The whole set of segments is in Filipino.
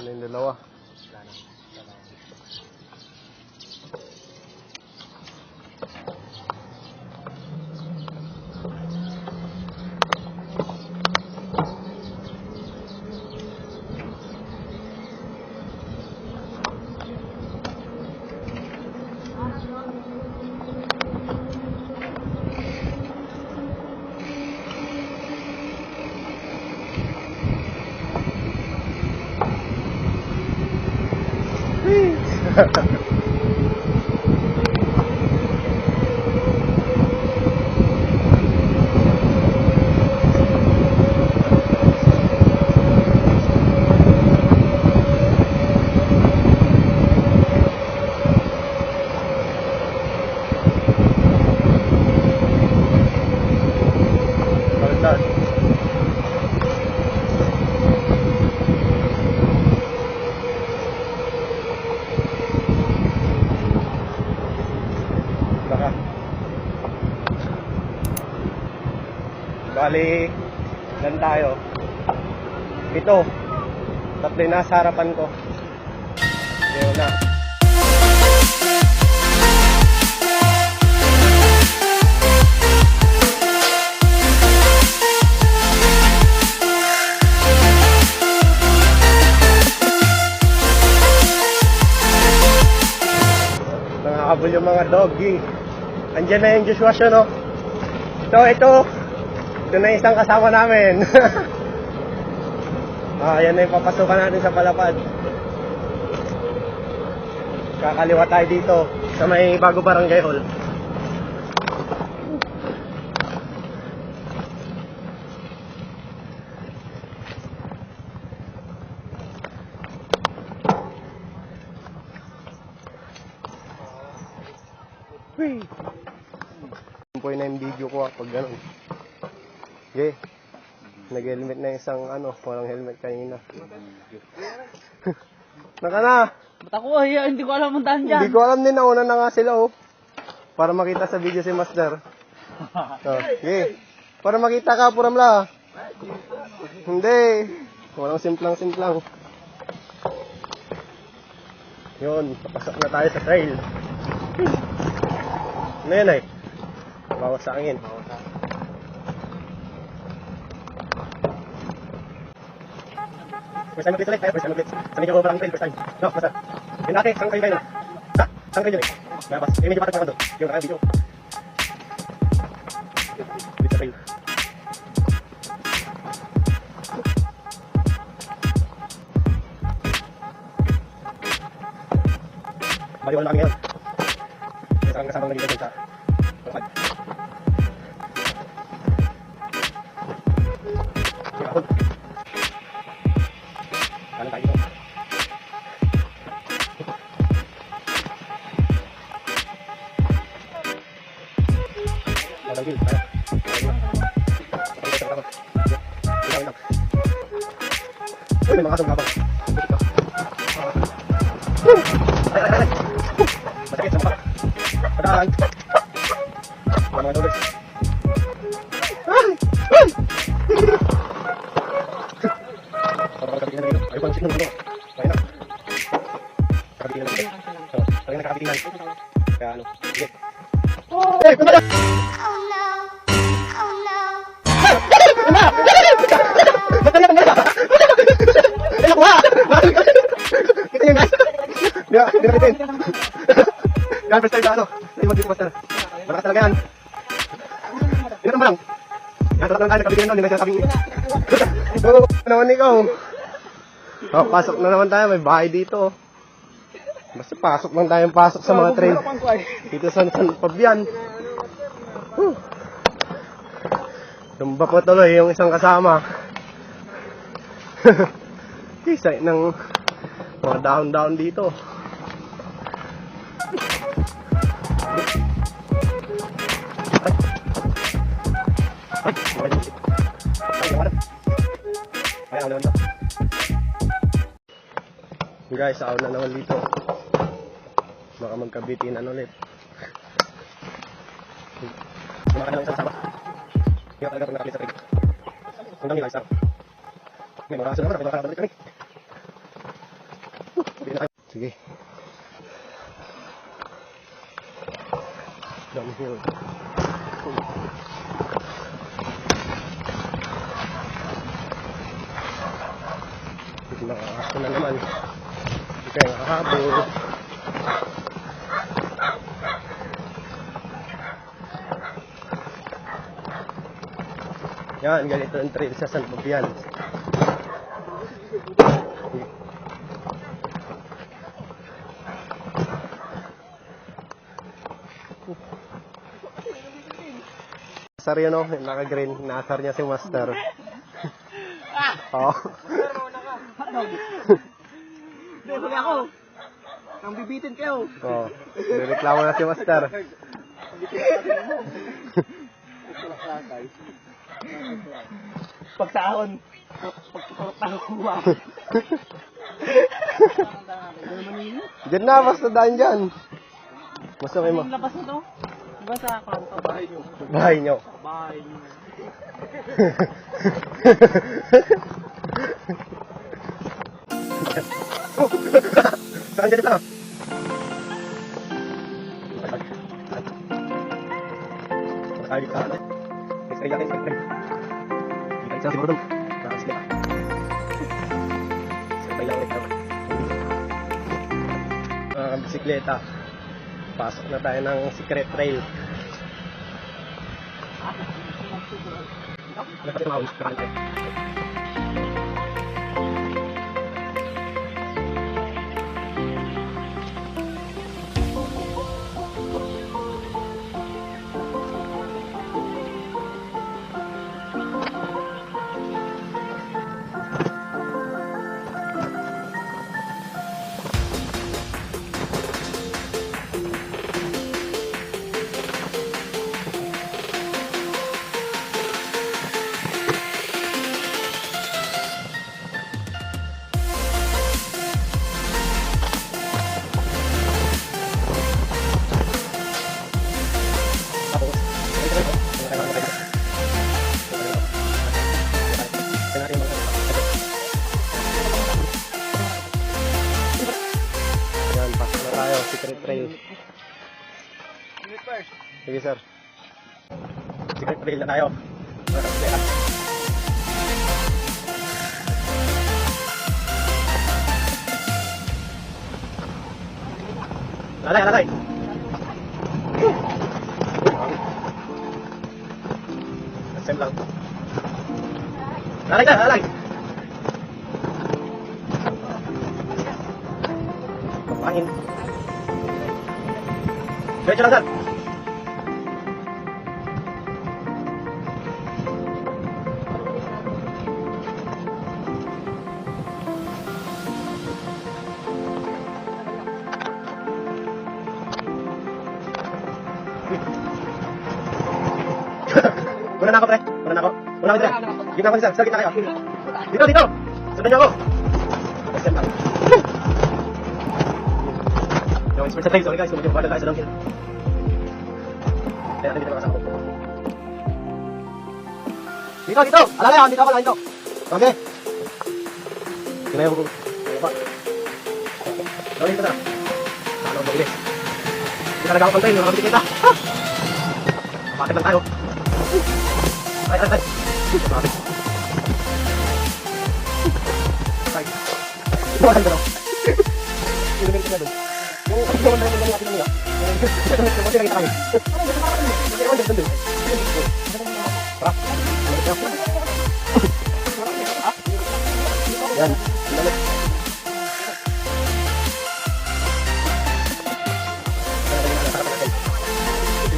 na yung dalawa. Bali, dan tayo. Ito, tatlo yung nasa harapan ko. Ngayon na. Nakakabol yung mga doggy. Andiyan na yung Joshua siya, no? Ito na isang kasama namin. Yan na yung papasukan natin sa palapad. Kakaliwa tayo dito sa may bago barangay hall. Yun po na yung video ko pag ganun. Okay. Nag-helmet na isang walang helmet kanina. Naka na. Ba't ako hindi ko alam ang daan dyan. Hindi ko alam din, nauna na nga sila para makita sa video si Master. Okay. Para makita ka, Puramla. Hindi. Walang simplang. Yun, papasok na tayo sa trail. Ano yan ay? Bawas sa angin. First time mag-blitz ulit tayo, first time mag-blitz. Sa medyo overang trail, first time. No, basta. Yung ate, saan kayo kayo na? Ha? Saan kayo yun eh? Nabas. Medyo patak naman doon. Yung nakang video. Blitz sa trail. Baliwala na kami ngayon. Isang kasamang naging sa palapad. Kahon. Kanan tayo dito. Madagil, tayo. Uy, may mga kasong habang. Ay. Masakit sa mukha. Padaan. Mga dollars. Ayaw pang sinong ano. Kaya na. Nakabitin na lang. Talagang nakabitin na. Kaya ano. Sige. Hey! Pumala! Oh no! Oh no! Pumala! Pumala! Pumala! Ay, nakuha! Kita nyo guys! Hindi na bitin. Yan, first time na Ay, mag-dito master. Malakas talaga yan. Tingnan mo lang. Yan, sarap lang tayo. Nakabitin na nun. Hindi na sinasabing. Naman ikaw. Pasok na naman tayo. May bahay dito. Basta pasok lang tayong pasok sa mga trail. Dito sa San Fabian. Tumba po tuloy yung isang kasama. Kisa ng mga dahon-dahon dito. Guys, ako na naman dito. Baka magkabitin ulit. Kumaka na lang isang sama. Hindi ka talaga pag nakapit sa trigger. Kung lang nila isang. May mga raso naman, may mga karaban ulit kami. Sige. Downhill. Nakakaso na naman. Hindi kayo nakahabol. Yan, ganito ang trail sa San Fabian. Nasar yun o, naka-green. Nasar niya si Master. Oo. Hindi ako. Nang bibitin kayo. Oo. Nireklamo na si Master. Pagtaon. Pagtakuha. Diyan na, basta daan dyan. Mas okay mo. Ang labas nito. Diba sa kwarto? Bahay nyo. Bahay nyo. Bahay nyo. Saan dyan ito? Masakali ka saan eh. Kaya yakin, kaya hindi kayo siguro dun. Nakasli ka. Kaya lang ulit ako. Ang bisikleta. Pasok na tayo ng secret trail. Dapat yung mawis. Kakaan tayo. Yan, pasok na tayo, secret trail. Sige sir. Secret trail na tayo. Lalay, lalay. Asem lang. Lalay ka, lalay. Pangin. Diretso lang, sir. Una na ako, pre. Una na ako. Una ako, pre. Gitna ko, sir. Sir, gitna kayo. Dito, dito. Sundan niyo ako. Asem lang. Yung expert sa tayo, sorry guys, medyo bada tayo sa downhill. Kaya natin dito makasama ko. Dito, dito! Alala yan, dito ako lang, dito. Okay. Kinayaw ko. Kaya pa. Gawin ko na. Ano ba bilis? Hindi talaga ako pantay, yung mga bitikita. Bakit lang tayo? Ay, ay, ay. Bakit? Ay. Iwasan ko na. Inumin ko na doon. Yung hindi naman natin natin natin niya. Yung konti nakita kami. Hindi naman doon doon. Ha? Yan.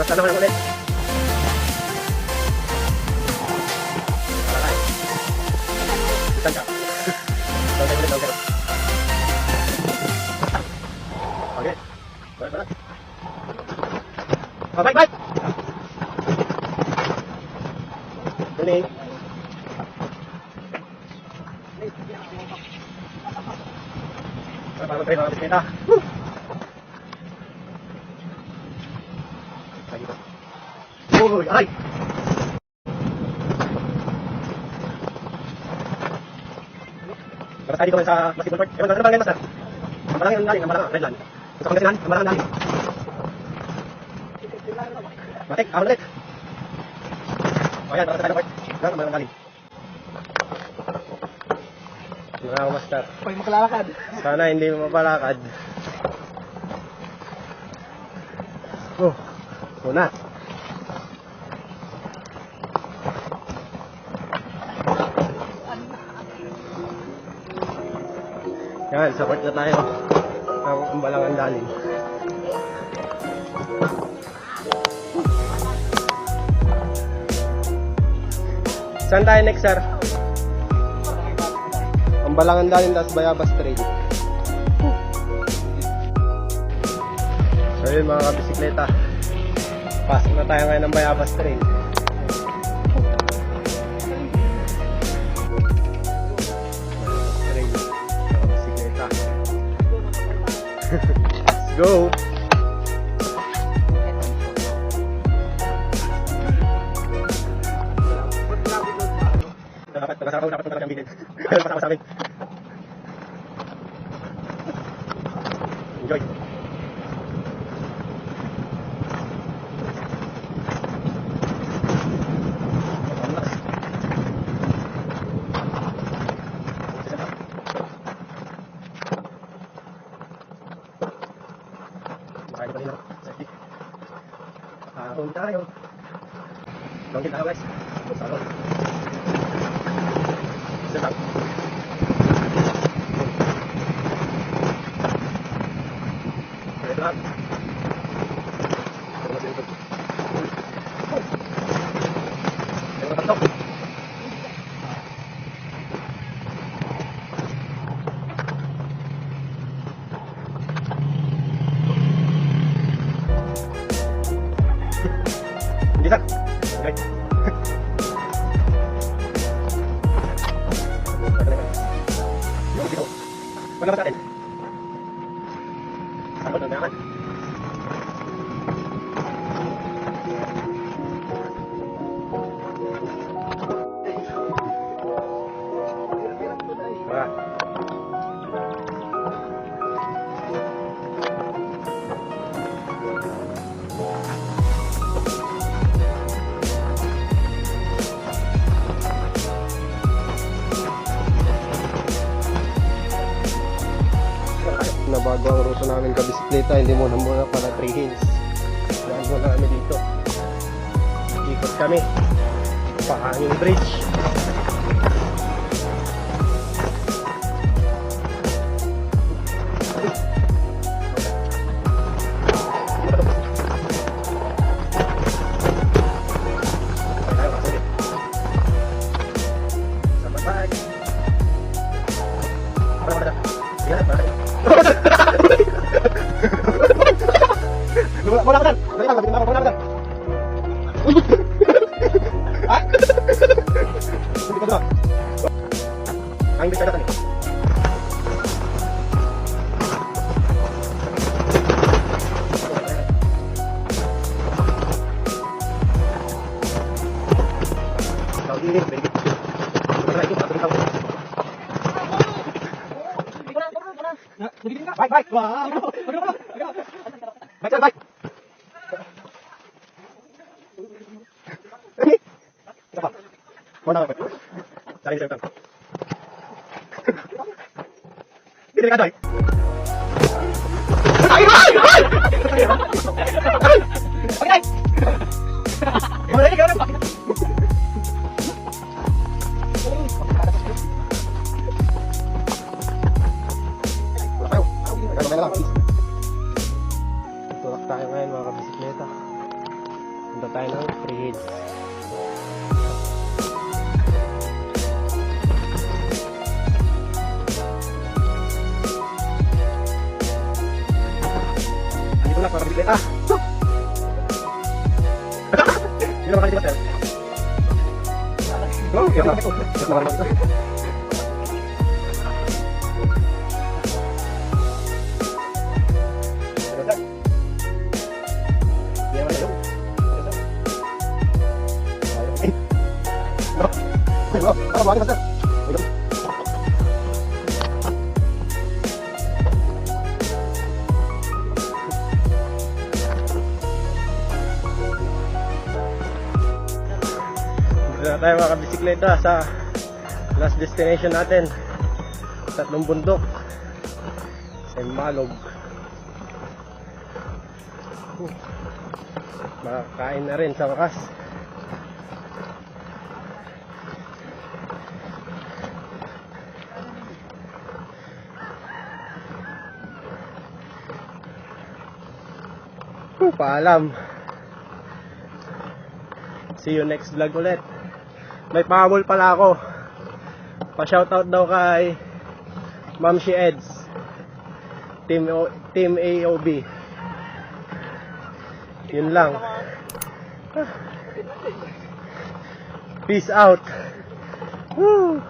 Basta naman ulit. Isan ka. Down ulit, down. Okay. Balik, balik. Oh, bike. Tuning. Para tayo mga bisikleta. Uy, aray! Para tayo dito sa basketball court. Ewan, ano ba ngayon, master? Ambalang yung galing, ambalang, Redland. Sa Pangasinan, ambalang galing. Matik, ahon ulit. O yan, para sa tayo part. Yan, ambalang galing. Mga ako, master. Pag makalakad. Sana hindi mo mapalakad. Oh, una. Yan, support na tayo. Ang ambalang daling. Saan tayo next, sir? Ambalang daling, tas Bayabas Trail. So yun mga kabisikleta, pasok na tayo ngayon ng Bayabas Trail. Trail, mga kabisikleta. Let's go! Dapat talaga ang bitin. Pasama sa amin. Enjoy! Sayang pa rin ako. Safety. Ahon tayo. Long tayo guys. Salon. Sit up. Ito lang. Ito lang. Ito lang. Hindi sir. Okay. Dito. Wala ba sa atin? Sabot na naman. Wala. Nabago ang ruto namin kabisikleta, hindi muna para 3 hills. Dahil muna kami dito. Ikot kami. Pahangin bridge. Wala ka dyan! Wala ka dyan! Wala ka dyan! Ha? Hindi ka dyan! Ang bisa datan eh. Ini very good. Karena itu satu tahun. Baik, baik. Wah. Baik, baik. Siapa? Mau nama apa? Cari saya tahu. Ini dekat baik. Ayo, ayo, ayo. Oke. Mau lagi kan? Tulak tayo ngayon mga kabisikleta. Punta tayo ng 3 hills. Andito lang mga kabisikleta. Hindi naman kanina sir. Oh, iya. Mas naman ito. Ayo, apa lagi mas? bisikleta sa last destination natin. Tatlong bundok. Sa Malog. Makakain na rin sa wakas. Paalam. See you next vlog ulit. May pahabol pala ako. Pa-shoutout daw kay Ma'am She Eds. Team AOB. Yun lang. Peace out. Woo.